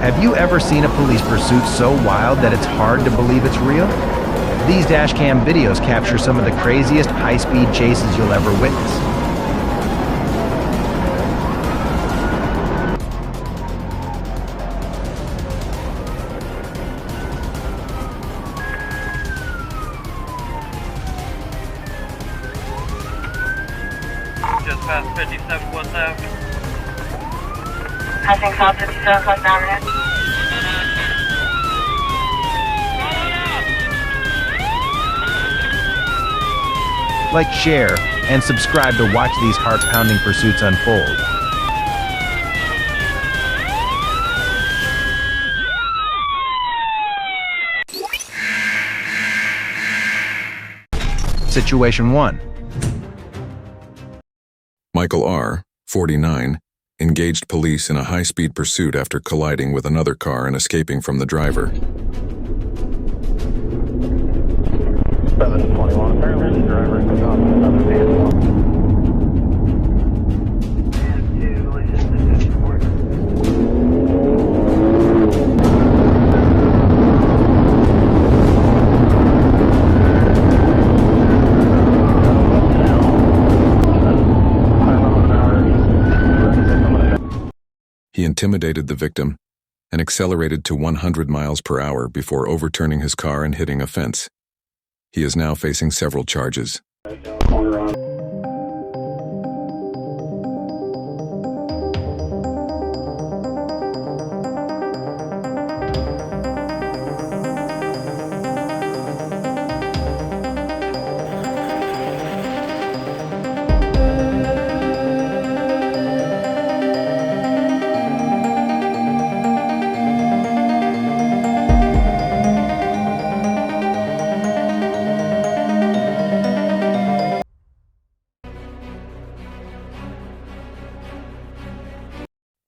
Have you ever seen a police pursuit so wild that it's hard to believe it's real? These dashcam videos capture some of the craziest high-speed chases you'll ever witness. Just past 57 West Avenue. I think South 57 West Avenue. Like, share, and subscribe to watch these heart-pounding pursuits unfold. Situation 1. Michael R., 49, engaged police in a high-speed pursuit after colliding with another car and escaping from the driver. 721, apparently the driver is on another vehicle. He intimidated the victim and accelerated to 100 miles per hour before overturning his car and hitting a fence. He is now facing several charges.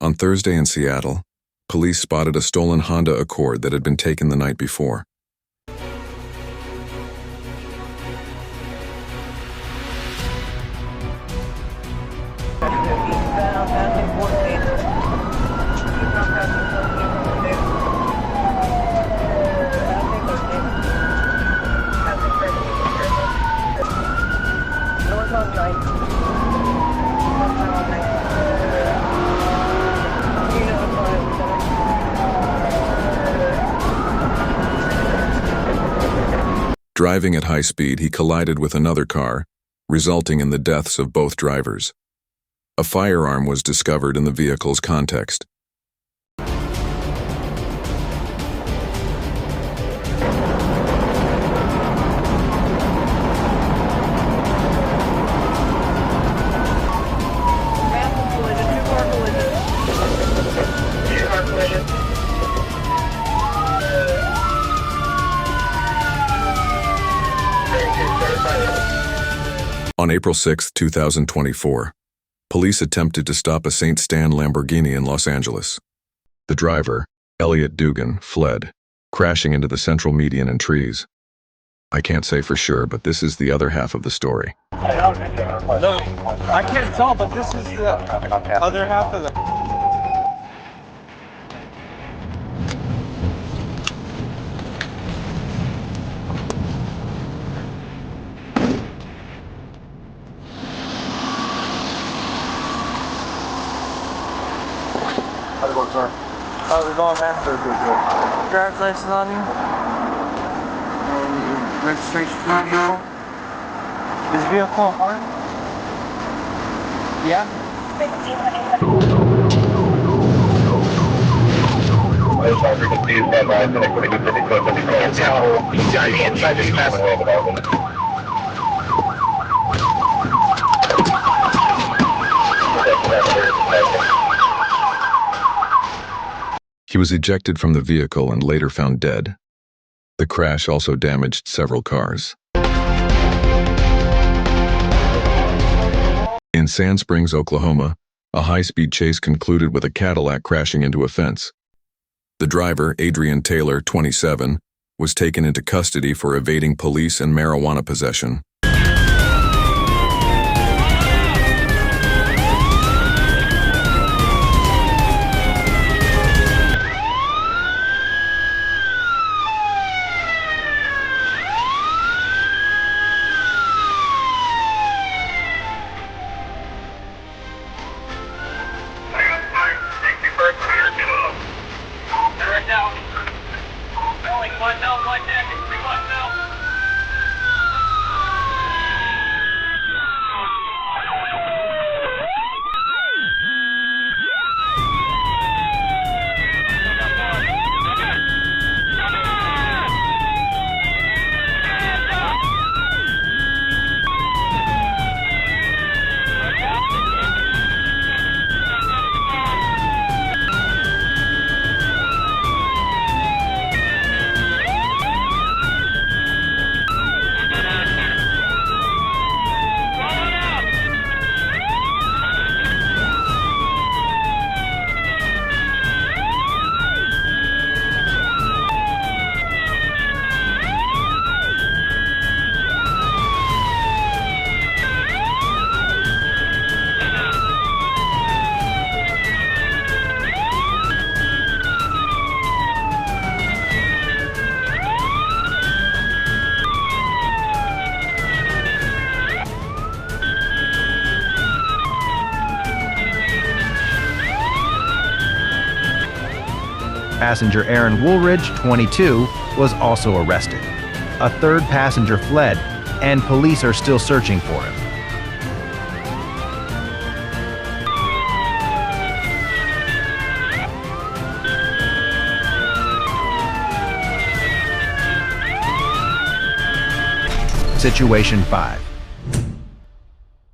On Thursday in Seattle, police spotted a stolen Honda Accord that had been taken the night before. Driving at high speed, he collided with another car, resulting in the deaths of both drivers. A firearm was discovered in the vehicle's context. On April 6, 2024, police attempted to stop a St. Stan Lamborghini in Los Angeles. The driver, Elliot Dugan, fled, crashing into the central median and trees. I can't say for sure, but this is the other half of the story. No, I can't tell, but this is the other half of the... How's it going, sir? How's it going, man? Driver's license on you? Registration on you? This vehicle on? Yeah? He was ejected from the vehicle and later found dead. The crash also damaged several cars. In Sand Springs, Oklahoma, a high-speed chase concluded with a Cadillac crashing into a fence. The driver, Adrian Taylor, 27, was taken into custody for evading police and marijuana possession. Passenger Aaron Woolridge, 22, was also arrested. A third passenger fled, and police are still searching for him. Situation 5.